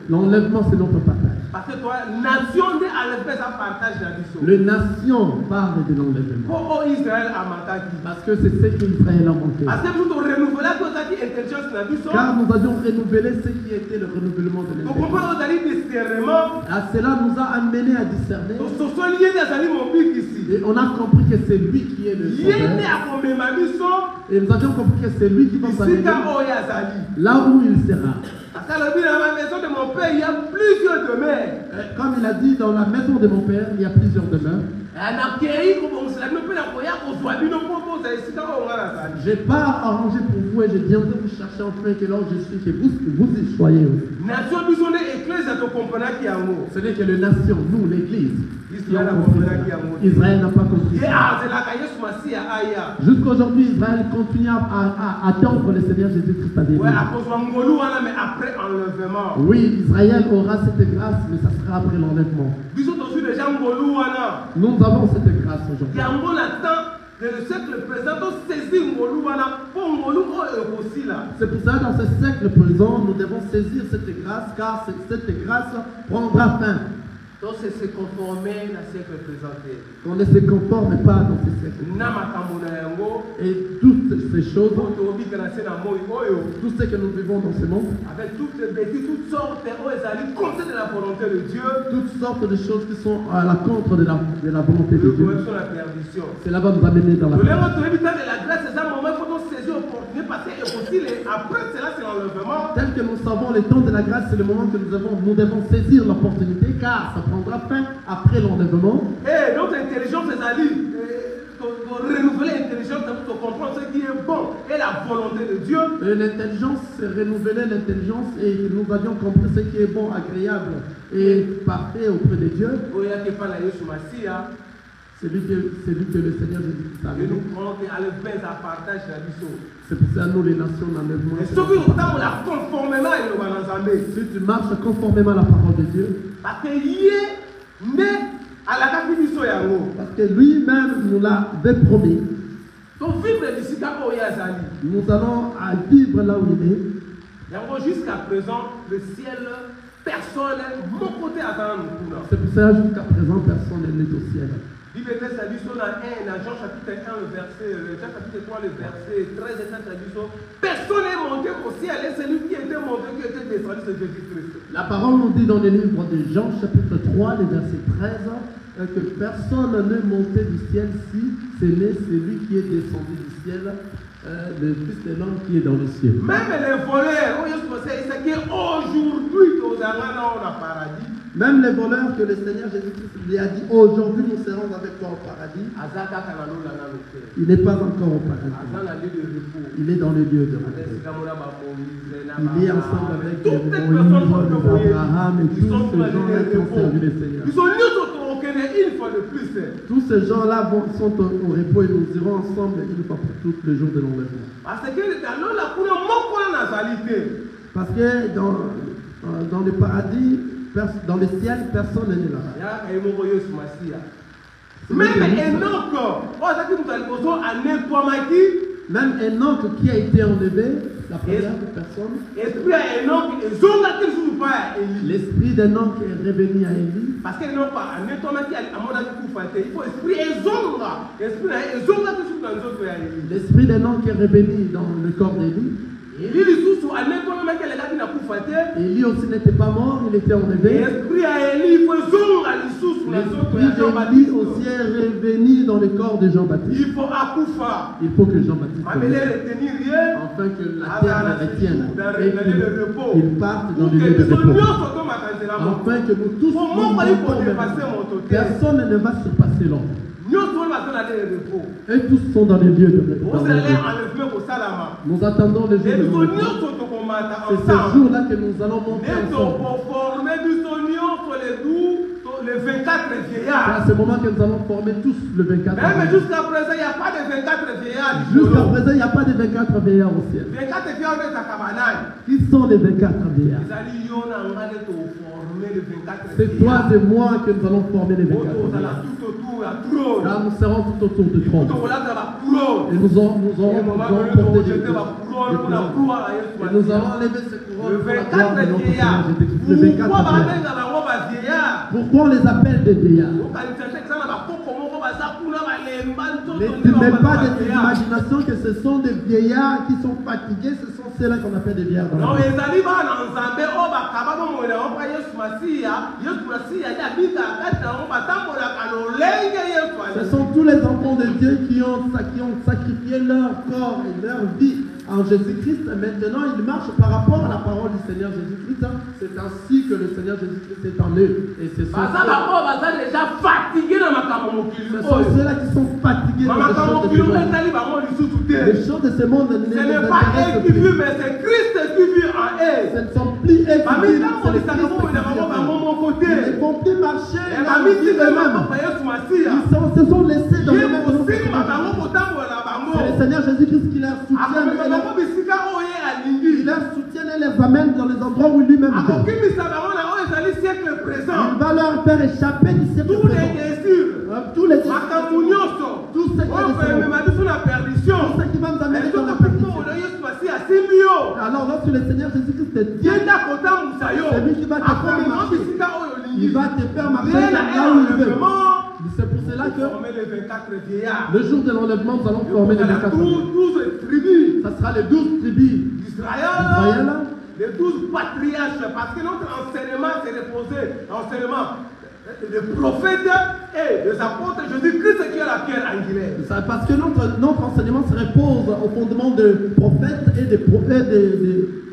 L'enlèvement, c'est notre partage. Parce que toi, nation de enlever ça partage la mission. Les nations parlent de l'enlèvement. Pour Israël a manqué. Parce que c'est ce qu'Israël a manqué. Parce que nous avons renouvelé tout ça qui est intelligence la mission. Car nous avions renouvelé ce qui était le renouvellement de l'intelligence. Donc on a dit discernement. Cela nous a amené à discerner. Et on a compris que c'est lui qui est le sauveur. Et nous avions compris que c'est lui qui va s'amener là où il sera. Dans la maison de mon père, il y a plusieurs demeures. Comme il a dit, dans la maison de mon père, il y a plusieurs demeures. Je n'ai pas arrangé pour vous et je viendrai vous chercher enfin que là où je suis, que vous y soyez aussi. Ce n'est que les nations, nous, l'église. Israël n'a pas compris. Jusqu'à aujourd'hui, Israël continue à attendre le Seigneur Jésus-Christ à venir. Oui, Israël aura cette grâce, mais ça sera après l'enlèvement. Nous avons cette grâce aujourd'hui. Le siècle présent, c'est pour ça que dans ce siècle présent, nous devons saisir cette grâce, car cette grâce prendra fin. Donc c'est se conformer à ce siècle présenté. Qu'on ne se conforme pas dans ce siècle. Et toutes ces choses, tout ce que nous vivons dans ce monde, avec toutes les bêtises, toutes sortes contre de la volonté de Dieu, toutes sortes de choses qui sont à la contre de la volonté de Dieu. Cela va nous amener dans la tel que nous savons, le temps de la grâce, c'est le moment que nous devons saisir l'opportunité, car ça prendra fin après l'enlèvement. Et notre intelligence, c'est à dire, renouveler l'intelligence pour comprendre ce qui est bon et la volonté de Dieu. Et l'intelligence, c'est renouveler l'intelligence et nous avions compris ce qui est bon, agréable et parfait auprès de Dieu. C'est lui que le Seigneur Jésus-Christ a donné. C'est pour ça que nous, les nations, l'enlèvement. Si tu marches conformément à la parole de Dieu, parce que lui-même nous l'avait promis. Nous allons vivre là où il est. Jusqu'à présent, le ciel, personne, mon côté attend. C'est pour ça que jusqu'à présent, personne n'est au ciel. Bible est dans Jean chapitre 1, le verset, Jean chapitre 3, le verset 13 et 5, personne n'est monté au ciel, et c'est lui qui était monté, qui était descendu, c'est Jésus-Christ. La parole nous dit dans le livre de Jean chapitre 3, le verset 13, que personne n'est monté du ciel si ce n'est celui qui est descendu du ciel, le Fils de l'homme qui est dans le ciel. Même les voleurs, c'est qu'aujourd'hui, nous allons au paradis. Même les voleurs que le Seigneur Jésus-Christ lui a dit, aujourd'hui nous serons avec toi au paradis. Il n'est pas encore au paradis. Il est dans le lieu de repos. Il est ensemble avec Moïse, Abraham et tous ces gens-là qui ont servi le Seigneur. Tous ces gens-là sont au repos et nous irons ensemble une fois pour toutes les jours de l'enlèvement. Parce que dans le paradis, dans le ciel, personne n'est là. Même Enoch qui a été enlevé, La première personne, Esprit à Enoch, et Zonga qui joue pas à Élie. l'esprit d'Enoch est revenu à Élie. Parce que Enoch, en étant qui a mon avis pour faire, il faut esprit et Zonga. Esprit et Zonga qui joue dans les autres à Élie. L'esprit d'Enoch est revenu dans le corps d'Élie. Élie, il joue en étant que les gars qui n'a pas fait. Élie aussi n'était pas mort, il était enlevé. Esprit à Élie, il faut Zonga, il joue sur les autres L'esprit à d'Élie Jean-Baptiste. aussi est revenu dans le corps de Jean-Baptiste. Il faut Akoufa. Il faut que Jean-Baptiste Ma belle retenir rien. afin que la terre la retienne et qu'il parte dans Pour le lieu que de nous repos. soyons sur ma cancellation. Afin que nous tous Pour nous moi, il faut montons dépasser vers- mon totem. Personne ne va surpasser l'homme. Nous sommes dans le repos. Et tous sont dans les lieux de repos. Vous allez enlever au Salama. Nous attendons le Et jour de nous repos. sommes sur ton combat C'est ce ensemble. jour-là que nous allons monter Nous ensemble. sommes formés, nous sommes sur les doux, sur les 24 C'est vieillards. à ce moment que nous allons former tous le 24 Même vieillards. jusqu'à présent, il n'y a pas de 24 vieillards. Jusqu'à présent, il n'y a pas de 24 vieillards au ciel. 24 vieillards de ta cabane. Qui sont les 24 vieillards? Ils allaient y en avoir de former les 24 C'est toi vieillards. et moi que nous allons former les 24 Autour, vieillards. tout autour, la trône. Là, nous serons tout autour du trône. Autour, là, dans la couronne. Et nous aurons porté des la couronne pour la couronnes. gloire à Et Yeshua. nous allons enlever ces couronnes Le pour la gloire 24 de notre vieillards. Seigneur Jésus-Christ. Le 24 Pourquoi vieillards. bamenga na bango ba vieillards? Pourquoi on les appelle des vieillards? Ne mets pas des imaginations que ce sont des vieillards qui sont fatigués, ce sont ceux-là qu'on appelle des vieillards. Non, ezali bana nzambe oyo bakaba bomona ompa Yesu Masiya, Yesu Masiya ya bika kati na omba tambolaka lolenge Yesu Ce Masiya. sont tous les enfants de Dieu qui ont sacrifié leur corps et leur vie en Jésus-Christ. Maintenant, ils marchent par rapport à la parole du Seigneur Jésus-Christ. C'est ainsi que le Seigneur Jésus-Christ est en eux. Et ce sont Baza bako baza déjà fatigué na makambo mokili oyo. ceux-là qui sont fatigués de Makambo choses de mokili ce monde. ezali bango lisusu te. Les choses de ce monde ne Ce les n'est pas eux intéressent qui plus. vivent, mais c'est Christ qui vit en eux. Ce ne sont plus eux qui Mami vivent, ntango c'est le lisaka Christ bomoi na qui bango vit bango en eux. moko Ils te. ne vont plus marcher Et dans mami la vie tika eux-mêmes. mama Yesu Masiya. Ils se sont laissés dans Ye les mains de notre kosimba Seigneur. bango kotambola bango. C'est le Seigneur Jésus-Christ qui les soutient. Akomema Et bango bisika oyo ye alingi. il les soutient et les amène dans les endroits où lui-même est. Akokimisa bango na oyo ezali siècle présent. Il va leur faire échapper du siècle Tous les présent. désirs, Tous les makambo nyonso Tout ce qui oyo est komema biso na perdition. Tout ce qui va nous amener dans la Ezokoki perdition. moko na Yesu Masiya asimbi yo. Alors lorsque le Seigneur Jésus-Christ te dit, Yenda kotambusa yo. C'est lui qui va te faire Akomema marcher. bisika oyo olingi. il va te faire marcher Rien là à où il veut. enlèvement. C'est pour cela que Former les 24 vieillards. le jour de l'enlèvement, nous allons former les 24 tribus. 12 tribus Ça sera les 12 tribus d'Israël. d'Israël. Les 12 patriarches, parce que notre enseignement s'est reposé, l'enseignement des prophètes et des apôtres, Jésus-Christ qui est la pierre angulaire. Ça, parce que notre enseignement se repose au fondement de prophètes et des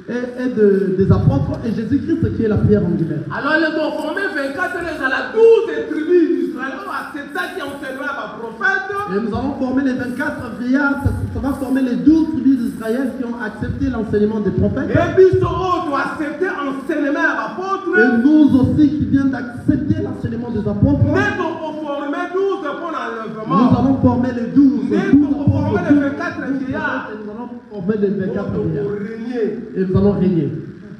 des apôtres et Jésus-Christ qui est la pierre angulaire. Alors, ils vont former 24 à la 12 tribus d'Israël. C'est ça qui est enseigné par prophète. Et nous allons former les 24 vieillards, ça va former les 12 tribus d'Israël qui ont accepté l'enseignement des prophètes. Et puis, doit accepter l'enseignement à l'apôtre. Et nous aussi qui viennent d'accepter l'enseignement des apôtres. Mais pour former 12 pour Nous l'enlèvement. allons former les 12. Mais pour former les 24 vieillards. Et nous allons former les 24 Pour vieillards. régner. Et nous allons régner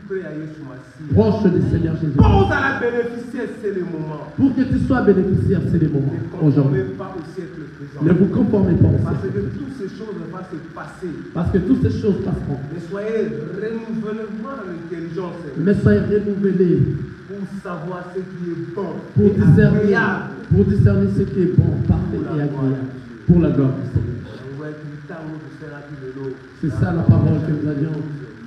Près à Yesu Masiya. proche du Seigneur Jésus. Pour à la bénéficier, c'est le moment. Pour que tu sois bénéficiaire, c'est les moments Ne aujourd'hui. conformez pas au siècle présent. Ne vous conformez pas au Parce siècle. que toutes ces choses vont se passer. Parce que toutes ces choses passeront. Mais soyez renouvellement l'intelligence Mais soyez renouvelés pour savoir ce qui est bon pour et discerner, agréable. pour discerner ce qui est bon, parfait et agréable pour la gloire du Seigneur. C'est ça la parole que nous avions,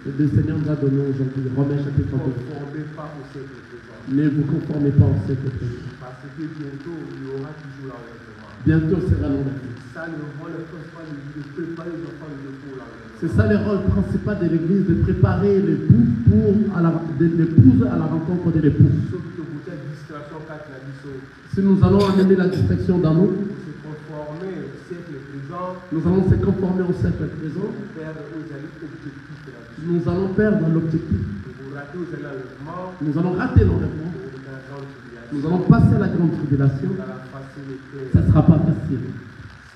que le Seigneur nous a donnée aujourd'hui. Romains chapitre 2. Ne conformez pas au siècle présent. Ne vous conformez pas au siècle présent. Parce que bientôt, il y aura toujours l'enlèvement. Bientôt sera l'enlèvement. Ça, le rôle principal de préparer les enfants de pour l'enlèvement. C'est ça le rôle principal de l'Église, de préparer l'époux de l'épouse à la rencontre de l'époux. Sauf que vous êtes distraction quand la vie sauve. Si nous allons amener la distraction d'amour, Se conformer au siècle présent, nous allons se conformer au siècle présent, perdre aux objectifs de la vie. nous allons perdre l'objectif. Vous ratez aux enlèvements, Nous allons rater l'enlèvement. vous êtes dans la grande tribulation. Nous allons passer à la grande tribulation. Dans la facilité, Ça ne sera pas facile.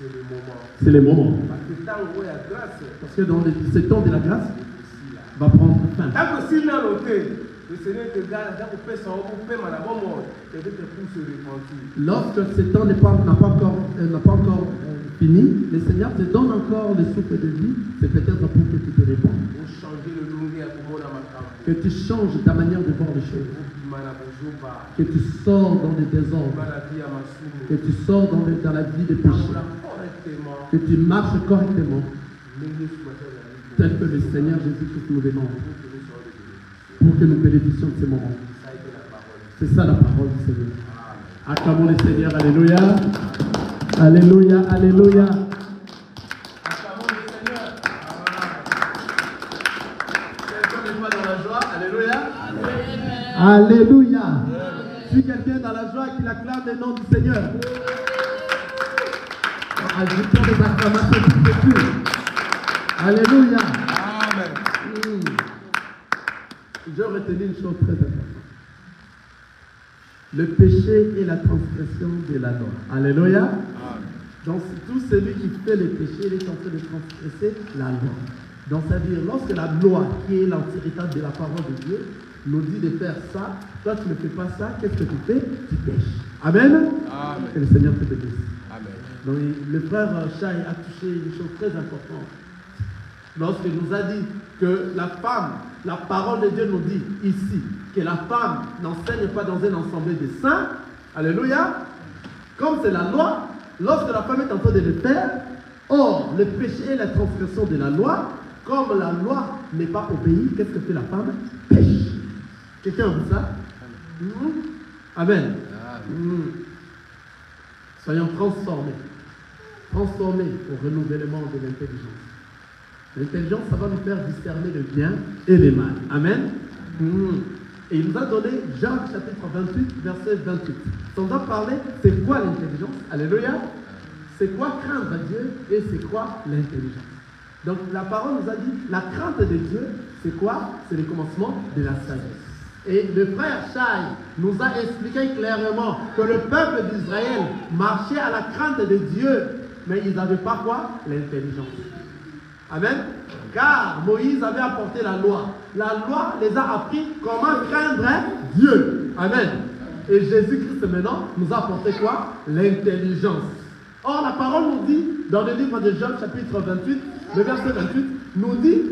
c'est le moment. C'est les moments. Parce que tant où il y a grâce, Parce que dans ce temps de la grâce c'est là. va prendre fin. Tant que s'il n'a noté, le Seigneur te garde, tant qu'on fait son haut, fait mal à bon monde, peut-être pour se repentir. Lorsque ce temps n'a pas encore fini, le Seigneur te donne encore le souffle de vie. C'est peut-être pour que tu te répondes. Pour changer Que tu changes ta manière de voir les choses. Que tu sors dans les désordres. Que tu sors dans la vie des péchés. Que tu marches correctement. Tel que le Seigneur Jésus-Christ nous demande. Pour que nous bénéficions de ces moments. C'est ça la parole du Seigneur. Acclamons le Seigneur. Alléluia. Alléluia. Alléluia. Acclamons le Seigneur. Quelqu'un n'est pas dans la joie. Alléluia. Alléluia. Si quelqu'un est dans la joie, qu'il acclame le nom du Seigneur. Ajoutons les acclamations pour Jésus. Alléluia. Amen. Je retiens une chose très importante. Le péché est la transgression de la loi. Alléluia. Amen. Donc tout celui qui fait le péché, il est en train de transgresser la loi. Donc c'est-à-dire, lorsque la loi, qui est l'héritage de la parole de Dieu, nous dit de faire ça, toi tu ne fais pas ça, qu'est-ce que tu fais? Tu pêches. Amen. Amen. Que le Seigneur te bénisse. Amen. Donc le frère Chai a touché une chose très importante. Lorsqu'il nous a dit que la femme, la parole de Dieu nous dit ici, que la femme n'enseigne pas dans un ensemble de saints, alléluia, comme c'est la loi, lorsque la femme est en train de le faire, or le péché est la transgression de la loi, comme la loi n'est pas obéie, qu'est-ce que fait la femme? Pêche. Quelqu'un a vu ça? Amen. Soyons transformés au renouvellement de l'intelligence. L'intelligence, ça va nous faire discerner le bien et le mal. Amen. Et il nous a donné Jacques chapitre 28, verset 28. On va parler, c'est quoi l'intelligence? Alléluia. C'est quoi craindre Dieu et c'est quoi l'intelligence? Donc la parole nous a dit, la crainte de Dieu, c'est quoi? C'est le commencement de la sagesse. Et le frère Chai nous a expliqué clairement que le peuple d'Israël marchait à la crainte de Dieu, mais ils n'avaient pas quoi? L'intelligence. Amen. Car Moïse avait apporté la loi. La loi les a appris comment craindre Dieu. Amen. Et Jésus-Christ maintenant nous a apporté quoi? L'intelligence. Or la parole nous dit, dans le livre de Jean chapitre 28, le verset 28, nous dit,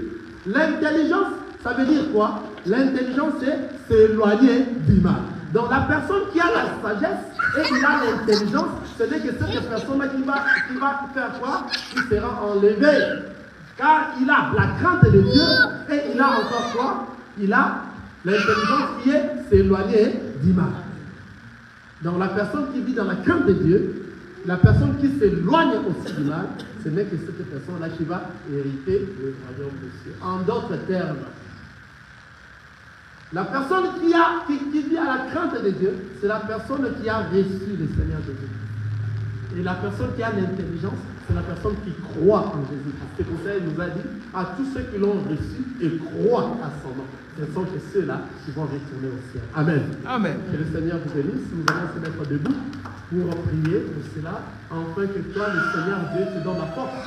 l'intelligence, ça veut dire quoi? L'intelligence, c'est s'éloigner du mal. Donc la personne qui a la sagesse et qui a l'intelligence, ce n'est que cette personne-là qui va faire quoi? Qui sera enlevée. Car il a la crainte de Dieu et il a encore quoi? Il a l'intelligence qui est s'éloigner du mal. Donc la personne qui vit dans la crainte de Dieu, la personne qui s'éloigne aussi du mal, ce n'est que cette personne-là qui va hériter le royaume des cieux. En d'autres termes, la personne qui vit à la crainte de Dieu, c'est la personne qui a reçu le Seigneur Jésus. Et la personne qui a l'intelligence, c'est la personne qui croit en Jésus. C'est pour ça qu'il nous a dit à tous ceux qui l'ont reçu et croient à son nom. Ce sont que ceux-là qui vont retourner au ciel. Amen. Amen. Que le Seigneur vous bénisse. Nous allons se mettre debout pour prier pour cela, afin que toi, le Seigneur Dieu, te donne la force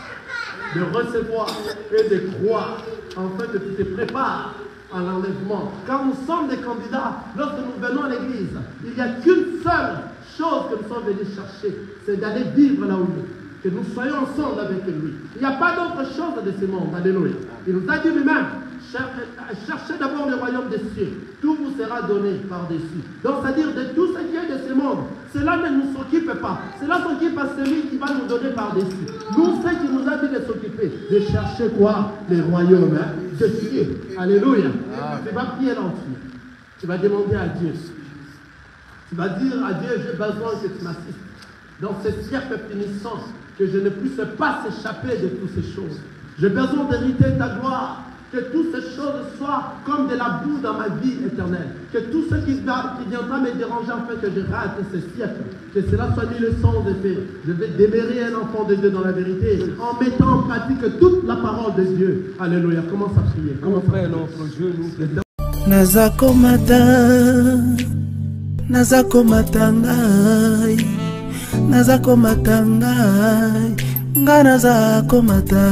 de recevoir et de croire, afin que tu te prépares à l'enlèvement. Quand nous sommes des candidats, lorsque nous venons à l'église, il n'y a qu'une seule chose que nous sommes venus chercher, c'est d'aller vivre là où il est. Que nous soyons ensemble avec lui. Il n'y a pas d'autre chose de ce monde. Alléluia. Il nous a dit lui-même, cherchez d'abord le royaume des cieux. Tout vous sera donné par-dessus. Donc, c'est-à-dire de tout ce qui est de ce monde, cela ne nous s'occupe pas. Cela s'occupe à celui qui va nous donner par-dessus. Nous, ce qui nous a dit de s'occuper, de chercher quoi? Le royaume des cieux. Alléluia. Tu vas prier l'entier. Tu vas demander à Dieu. Tu vas dire à Dieu, j'ai besoin que tu m'assistes dans cette siècle finissante, que je ne puisse pas s'échapper de toutes ces choses. J'ai besoin d'hériter ta gloire. Que toutes ces choses soient comme de la boue dans ma vie éternelle. Que tout ce qui viendra me déranger afin que je rate ce siècle, que cela soit mis le sang de fait. Je vais demeurer un enfant de Dieu dans la vérité, en mettant en pratique toute la parole de Dieu. Alléluia. Commence à prier. Comment frère, notre Dieu nous Nazakomata ngai, nazakomata ngai, nga nazakomata.